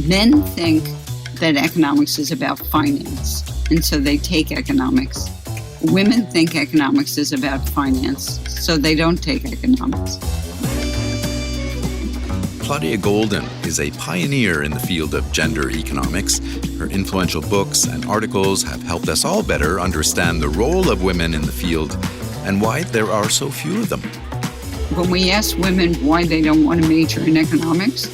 Men think that economics is about finance, and so they take economics. Women think economics is about finance, so they don't take economics. Claudia Goldin is a pioneer in the field of gender economics. Her influential books and articles have helped us all better understand the role of women in the field and why there are so few of them. When we ask women why they don't want to major in economics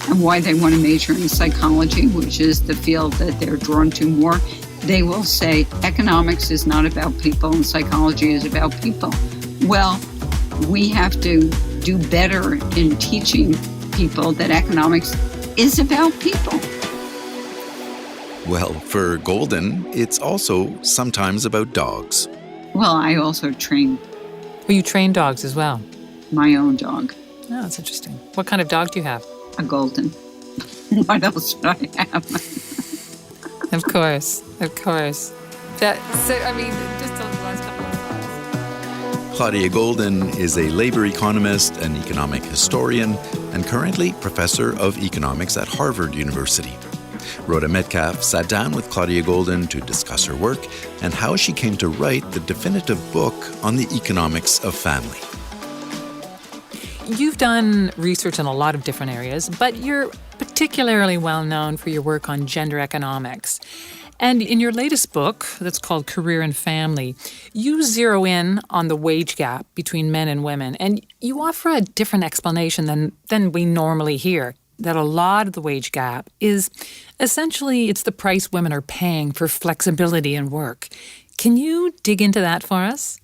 and why they want to major in psychology, which is the field that they're drawn to more, they will say economics is not about people and psychology is about people. Well, we have to do better in teaching people that economics is about people. Well, for Goldin, it's also sometimes about dogs. Well, I also train Well, you train dogs as well. my own dog, Oh, that's interesting. What kind of dog do you have? a golden. What else would I have? Of course. Just the last couple of slides. Claudia Goldin is a labor economist and economic historian and currently professor of economics at Harvard University. Rhoda Metcalfe sat down with Claudia Goldin to discuss her work and how she came to write the definitive book on the economics of family. You've done research in a lot of different areas, but you're particularly well known for your work on gender economics. And in your latest book, that's called Career and Family, you zero in on the wage gap between men and women, and you offer a different explanation than we normally hear, that a lot of the wage gap is essentially it's the price women are paying for flexibility in work. Can you dig into that for us?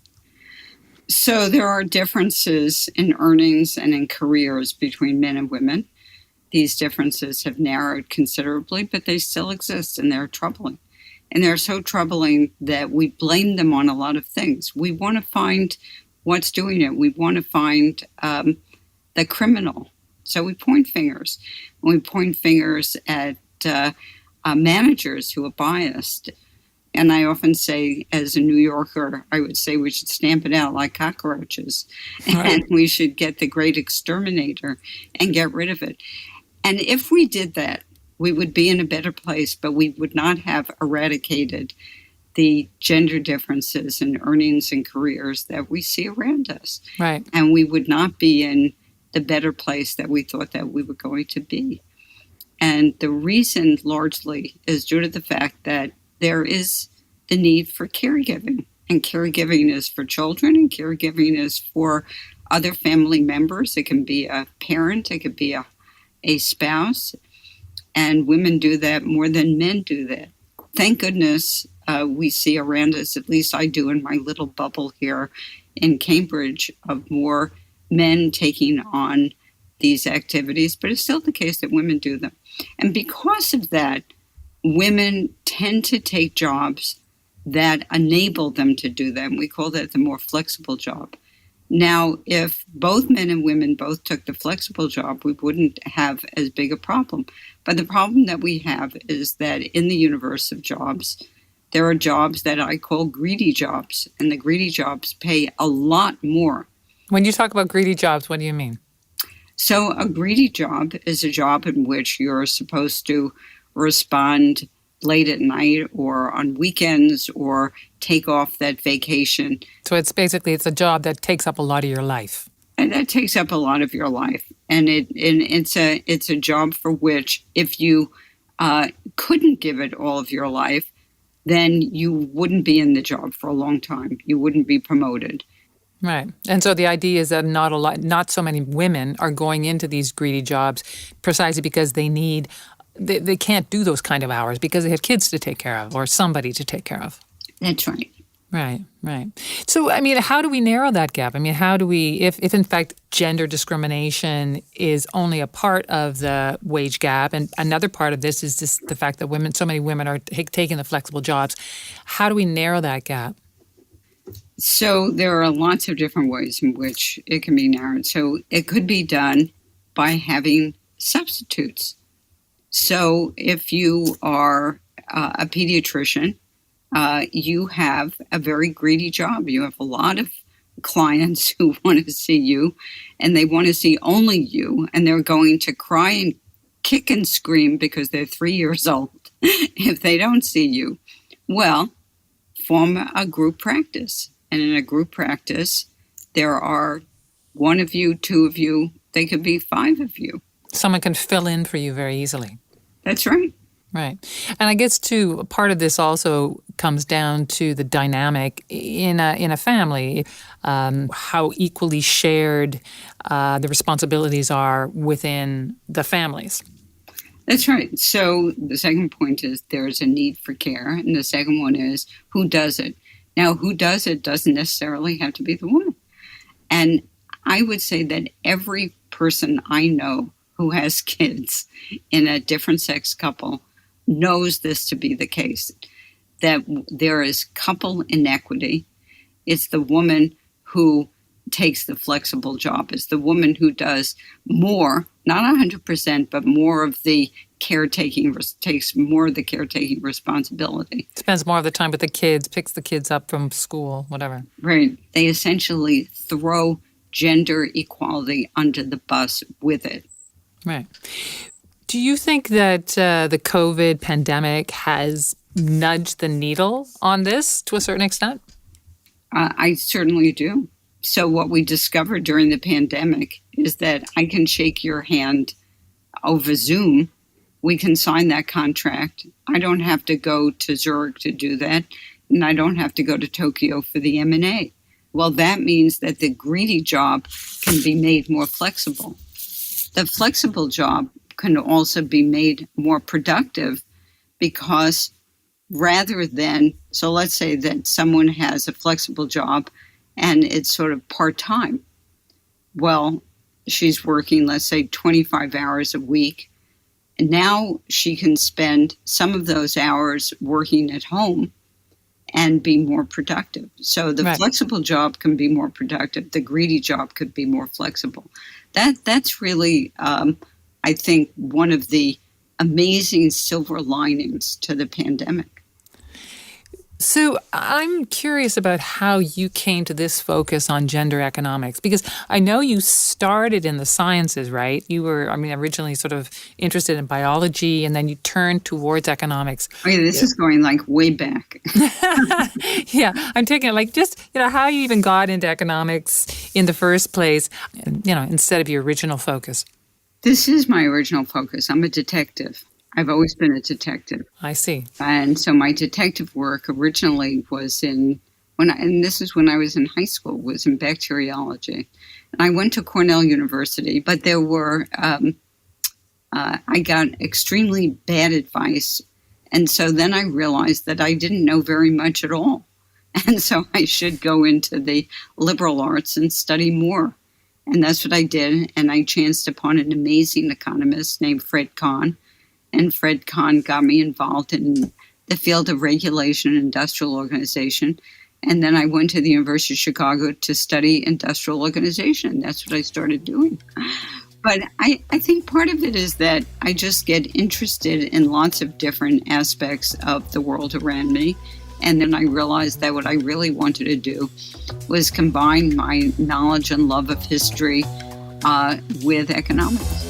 So there are differences in earnings and in careers between men and women. These differences have narrowed considerably, but they still exist and they're troubling. And they're so troubling that we blame them on a lot of things. We want to find what's doing it. We want to find the criminal. So we point fingers. We point fingers at managers who are biased. And I often say, as a New Yorker, I would say we should stamp it out like cockroaches. Right. And we should get the great exterminator and get rid of it. And if we did that, we would be in a better place, but we would not have eradicated the gender differences in earnings and careers that we see around us. Right. And we would not be in the better place that we thought that we were going to be. And the reason largely is due to the fact that there is the need for caregiving. And caregiving is for children, and caregiving is for other family members. It can be a parent, it could be a spouse. And women do that more than men do that. Thank goodness we see around us, at least I do in my little bubble here in Cambridge, of more men taking on these activities. But it's still the case that women do them. And because of that, women tend to take jobs that enable them to do them. We call that the more flexible job. Now, if both men and women both took the flexible job, we wouldn't have as big a problem. But the problem that we have is that in the universe of jobs, there are jobs that I call greedy jobs, and the greedy jobs pay a lot more. When you talk about greedy jobs, what do you mean? So a greedy job is a job in which you're supposed to respond late at night or on weekends or take off that vacation. So it's a job that takes up a lot of your life. And that takes up a lot of your life. And it's a job for which if you couldn't give it all of your life, then you wouldn't be in the job for a long time. You wouldn't be promoted. Right. And so the idea is that not so many women are going into these greedy jobs precisely because they can't do those kind of hours because they have kids to take care of or somebody to take care of. That's right. Right. So, I mean, how do we narrow that gap? I mean, how do we, if in fact gender discrimination is only a part of the wage gap, and another part of this is just the fact that so many women are taking the flexible jobs, how do we narrow that gap? So there are lots of different ways in which it can be narrowed. So it could be done by having substitutes. So if you are a pediatrician, you have a very greedy job. You have a lot of clients who want to see you, and they want to see only you, and they're going to cry kick and scream because they're 3 years old if they don't see you. Well, form a group practice. And in a group practice, there are one of you, two of you, they could be five of you. Someone can fill in for you very easily. That's right. Right. And I guess, too, part of this also comes down to the dynamic in a family, how equally shared the responsibilities are within the families. That's right. So the second point is there's a need for care. And the second one is who does it? Now, who does it doesn't necessarily have to be the woman. And I would say that every person I know who has kids in a different sex couple knows this to be the case, that there is couple inequity. It's the woman who takes the flexible job. It's the woman who does more, not 100%, but more of the caretaking, takes more of the caretaking responsibility. Spends more of the time with the kids, picks the kids up from school, whatever. Right. They essentially throw gender equality under the bus with it. Right. Do you think that the COVID pandemic has nudged the needle on this to a certain extent? I certainly do. So what we discovered during the pandemic is that I can shake your hand over Zoom. We can sign that contract. I don't have to go to Zurich to do that, and I don't have to go to Tokyo for the M&A. Well, that means that the greedy job can be made more flexible. The flexible job can also be made more productive because rather than, so let's say that someone has a flexible job and it's sort of part-time. Well, she's working, let's say, 25 hours a week. And now she can spend some of those hours working at home and be more productive. So the flexible job can be more productive. The greedy job could be more flexible. That's really, I think, one of the amazing silver linings to the pandemic. So I'm curious about how you came to this focus on gender economics, because I know you started in the sciences, right? You were, originally sort of interested in biology, and then you turned towards economics. Oh, yeah, this is going like way back. Yeah, I'm taking it like just, how you even got into economics in the first place, instead of your original focus. This is my original focus. I'm a detective. I've always been a detective. I see. And so my detective work originally was and this is when I was in high school, was in bacteriology. And I went to Cornell University, but there were, I got extremely bad advice. And so then I realized that I didn't know very much at all. And so I should go into the liberal arts and study more. And that's what I did. And I chanced upon an amazing economist named Fred Kahn. And Fred Kahn got me involved in the field of regulation and industrial organization. And then I went to the University of Chicago to study industrial organization. That's what I started doing. But I think part of it is that I just get interested in lots of different aspects of the world around me. And then I realized that what I really wanted to do was combine my knowledge and love of history with economics.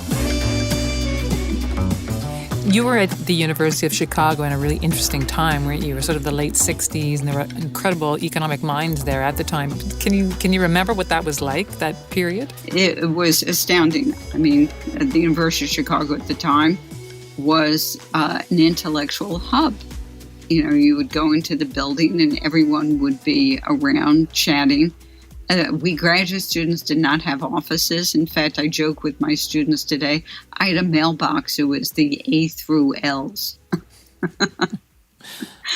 You were at the University of Chicago in a really interesting time, weren't you? You were sort of the late 60s, and there were incredible economic minds there at the time. Can you remember what that was like, that period? It was astounding. The University of Chicago at the time was an intellectual hub. You would go into the building and everyone would be around chatting. We graduate students did not have offices. In fact, I joke with my students today, I had a mailbox who was the A through L's.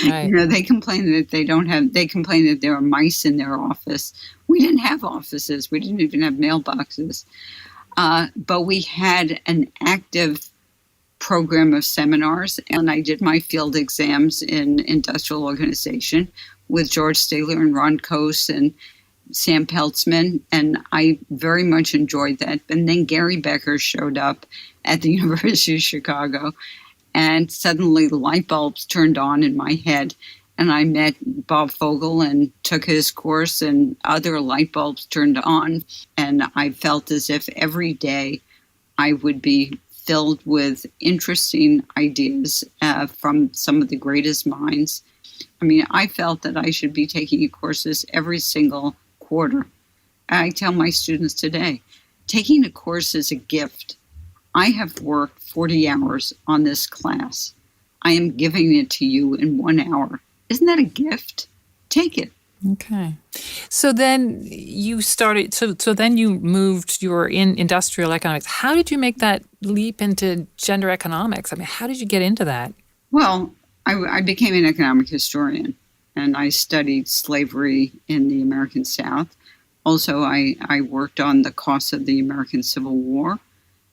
Right. They complain that there are mice in their office. We didn't have offices. We didn't even have mailboxes. But we had an active program of seminars, and I did my field exams in industrial organization with George Staley and Ron Coase and Sam Peltzman, and I very much enjoyed that. And then Gary Becker showed up at the University of Chicago, and suddenly the light bulbs turned on in my head, and I met Bob Fogel and took his course, and other light bulbs turned on, and I felt as if every day I would be filled with interesting ideas from some of the greatest minds. I mean, I felt that I should be taking courses every single quarter. I tell my students today, taking a course is a gift. I have worked 40 hours on this class. I am giving it to you in 1 hour. Isn't that a gift? Take it. Okay. So then you started, so then you moved, you were in industrial economics. How did you make that leap into gender economics? I mean, how did you get into that? Well, I became an economic historian, and I studied slavery in the American South. Also, I worked on the costs of the American Civil War.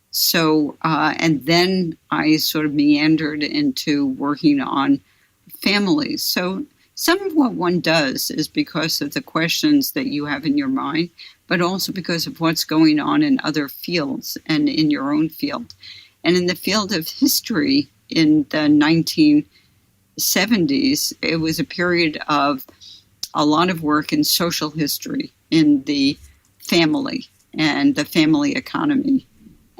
So, and then I sort of meandered into working on families. So some of what one does is because of the questions that you have in your mind, but also because of what's going on in other fields and in your own field. And in the field of history in the 1970s, it was a period of a lot of work in social history, in the family and the family economy.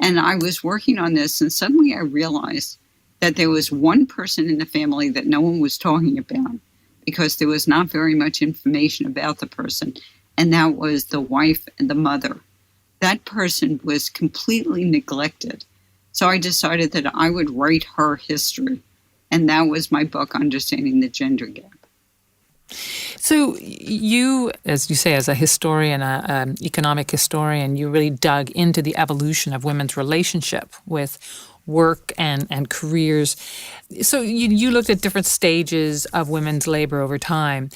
And I was working on this, and suddenly I realized that there was one person in the family that no one was talking about because there was not very much information about the person, and that was the wife and the mother. That person was completely neglected. So I decided that I would write her history, and that was my book, Understanding the Gender Gap. So you, as you say, as a historian, an economic historian, you really dug into the evolution of women's relationship with work and careers. So you looked at different stages of women's labor over time.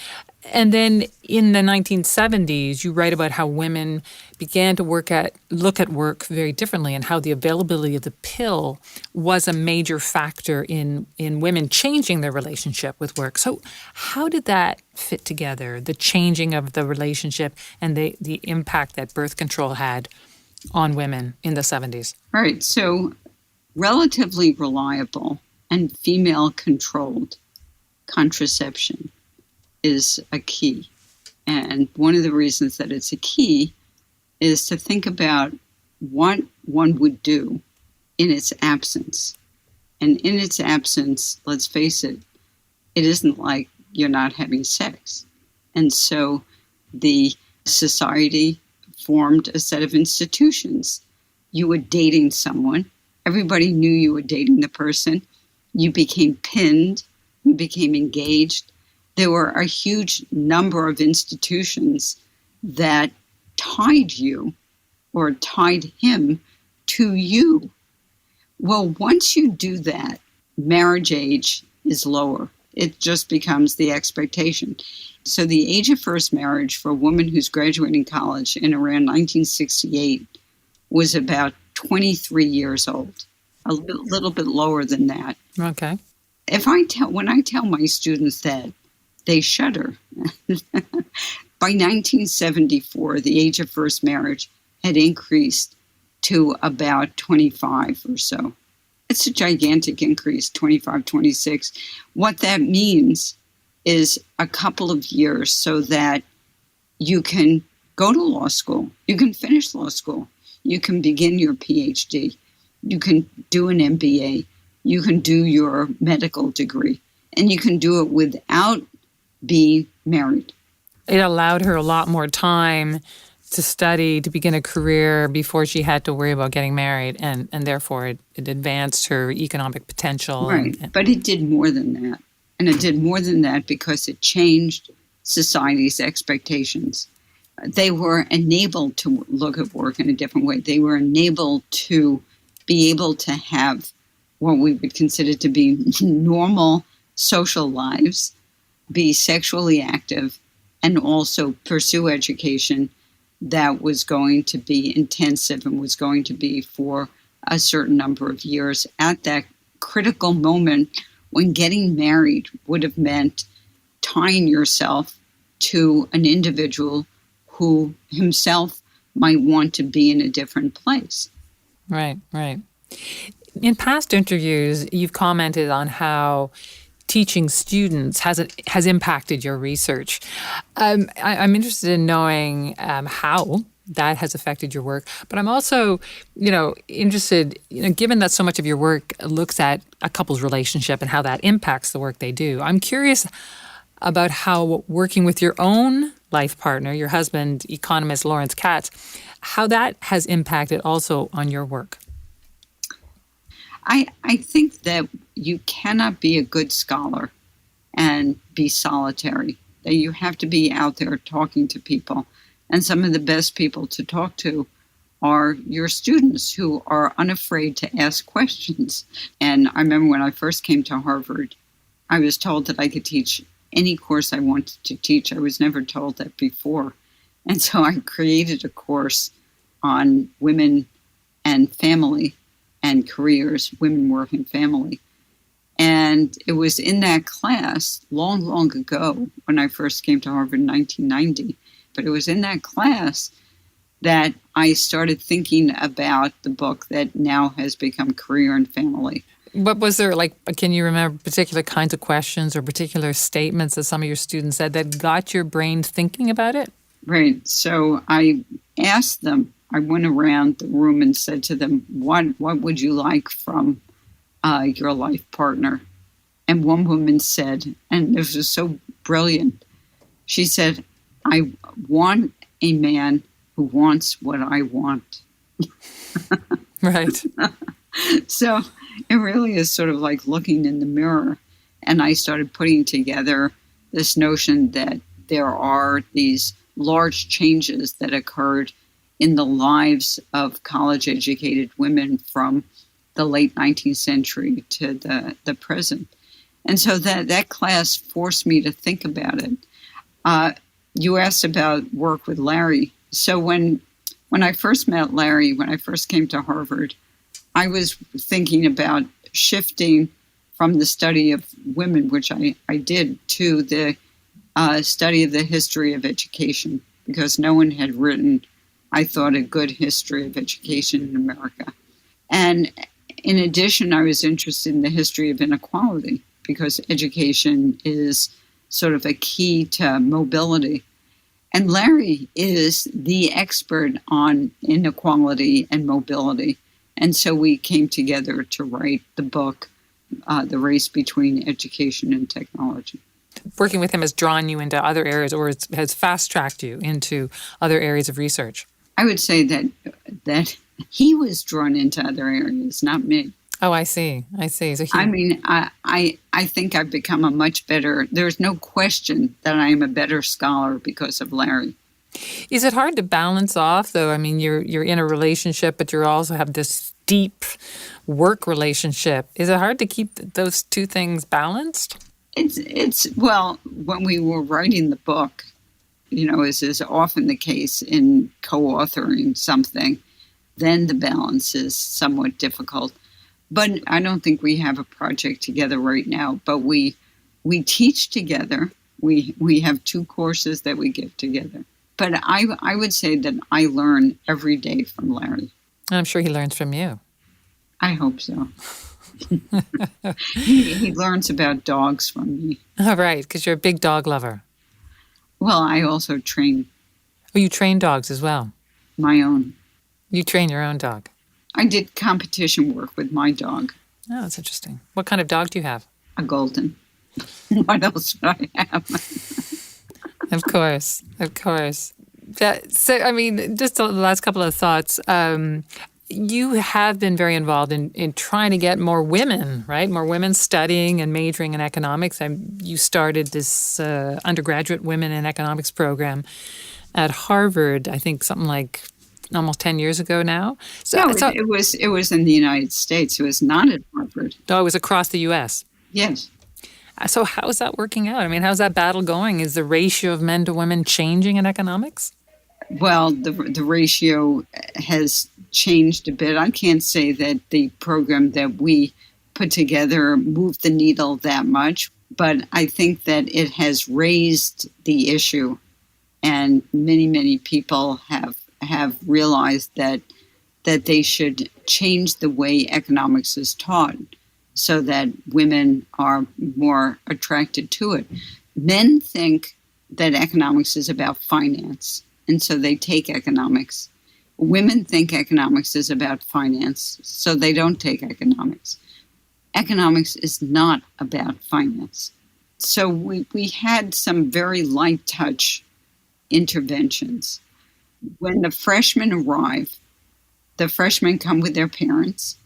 And then in the 1970s, you write about how women began to look at work very differently, and how the availability of the pill was a major factor in women changing their relationship with work. So how did that fit together, the changing of the relationship and the impact that birth control had on women in the 70s? All right. So relatively reliable and female-controlled contraception is a key. And one of the reasons that it's a key is to think about what one would do in its absence. And in its absence, let's face it, it isn't like you're not having sex. And so the society formed a set of institutions. You were dating someone. Everybody knew you were dating the person. You became pinned. You became engaged. There were a huge number of institutions that tied you or tied him to you. Well, once you do that, marriage age is lower. It just becomes the expectation. So the age of first marriage for a woman who's graduating college in around 1968 was about 23 years old, a little bit lower than that. Okay. When I tell my students that, they shudder. By 1974, the age of first marriage had increased to about 25 or so. It's a gigantic increase, 25, 26. What that means is a couple of years so that you can go to law school, you can finish law school, you can begin your PhD, you can do an MBA, you can do your medical degree, and you can do it without being married. It allowed her a lot more time to study, to begin a career before she had to worry about getting married, and therefore it advanced her economic potential. Right, but it did more than that. And it did more than that because it changed society's expectations. They were enabled to look at work in a different way. They were enabled to be able to have what we would consider to be normal social lives, be sexually active, and also pursue education that was going to be intensive and was going to be for a certain number of years at that critical moment when getting married would have meant tying yourself to an individual who himself might want to be in a different place. Right. In past interviews, you've commented on how teaching students has impacted your research. I'm interested in knowing how that has affected your work. But I'm also, interested, given that so much of your work looks at a couple's relationship and how that impacts the work they do. I'm curious about how working with your own life partner, your husband, economist Lawrence Katz, how that has impacted also on your work. I think that you cannot be a good scholar and be solitary, that you have to be out there talking to people. And some of the best people to talk to are your students who are unafraid to ask questions. And I remember when I first came to Harvard, I was told that I could teach any course I wanted to teach. I was never told that before. And so I created a course on women and family and careers, women, work, and family. And it was in that class long, long ago when I first came to Harvard in 1990. But it was in that class that I started thinking about the book that now has become Career and Family. What was there, can you remember particular kinds of questions or particular statements that some of your students said that got your brain thinking about it? Right. So I asked them, I went around the room and said to them, what would you like from your life partner? And one woman said, and this was so brilliant, she said, I want a man who wants what I want. Right. So it really is sort of like looking in the mirror. And I started putting together this notion that there are these large changes that occurred in the lives of college-educated women from the late 19th century to the present. And so that class forced me to think about it. You asked about work with Larry. So when I first met Larry, when I first came to Harvard, I was thinking about shifting from the study of women, which I did, to the study of the history of education, because no one had written, I thought, a good history of education in America. And in addition, I was interested in the history of inequality, because education is sort of a key to mobility. And Larry is the expert on inequality and mobility. And so we came together to write the book, The Race Between Education and Technology. Working with him has drawn you into other areas, or has fast-tracked you into other areas of research? I would say that he was drawn into other areas, not me. Oh, I see. So I think I've become a much better, there's no question that I am a better scholar because of Larry. Is it hard to balance off, though? I mean, you're in a relationship, but you also have this deep work relationship. Is it hard to keep those two things balanced? Well, when we were writing the book, as is often the case in co-authoring something, then the balance is somewhat difficult. But I don't think we have a project together right now, but we teach together. We have 2 courses that we give together. But I would say that I learn every day from Larry. I'm sure he learns from you. I hope so. He learns about dogs from me. Oh, right, because you're a big dog lover. Well, I also train. Oh, you train dogs as well? My own. You train your own dog? I did competition work with my dog. Oh, that's interesting. What kind of dog do you have? A Goldin. What else would I have? Of course. Just the last couple of thoughts. You have been very involved in trying to get more women, right? More women studying and majoring in economics. You started this undergraduate women in economics program at Harvard, I think something like almost 10 years ago now. It was in the United States. It was not at Harvard. Oh, it was across the U.S. Yes. So how is that working out? I mean, how's that battle going? Is the ratio of men to women changing in economics? Well, the ratio has changed a bit. I can't say that the program that we put together moved the needle that much, but I think that it has raised the issue, and many, many people have realized that they should change the way economics is taught so that women are more attracted to it. Men think that economics is about finance, and so they take economics. Women think economics is about finance, so they don't take economics. Economics is not about finance. So we had some very light touch interventions. When the freshmen arrive, the freshmen come with their parents,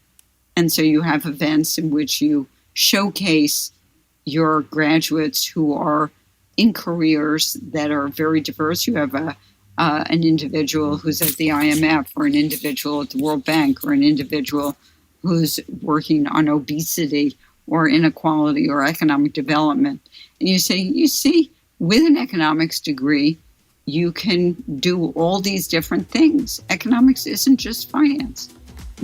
and so you have events in which you showcase your graduates who are in careers that are very diverse. You have an individual who's at the IMF, or an individual at the World Bank, or an individual who's working on obesity or inequality or economic development. And you say, you see, with an economics degree, you can do all these different things. Economics isn't just finance.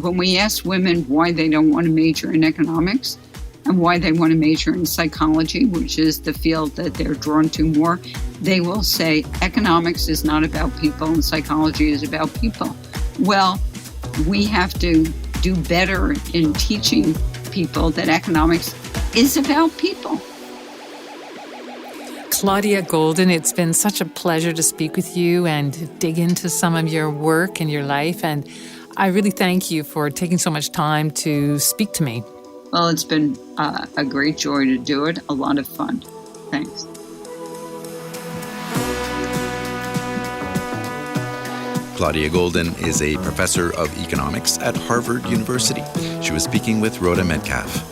When we ask women why they don't want to major in economics and why they want to major in psychology, which is the field that they're drawn to more, they will say economics is not about people and psychology is about people. Well, we have to do better in teaching people that economics is about people. Claudia Goldin, it's been such a pleasure to speak with you and dig into some of your work and your life. And I really thank you for taking so much time to speak to me. Well, it's been a great joy to do it. A lot of fun. Thanks. Claudia Goldin is a professor of economics at Harvard University. She was speaking with Rhoda Metcalfe.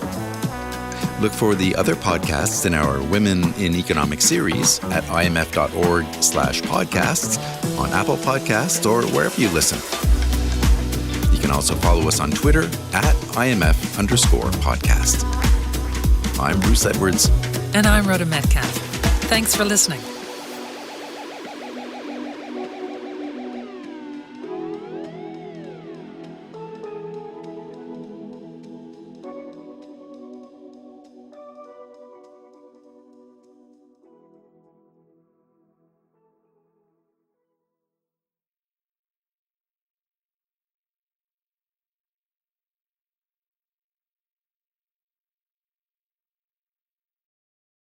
Look for the other podcasts in our Women in Economics series at imf.org/podcasts, on Apple Podcasts, or wherever you listen. You can also follow us on Twitter at IMF_podcast. I'm Bruce Edwards. And I'm Rhoda Metcalfe. Thanks for listening.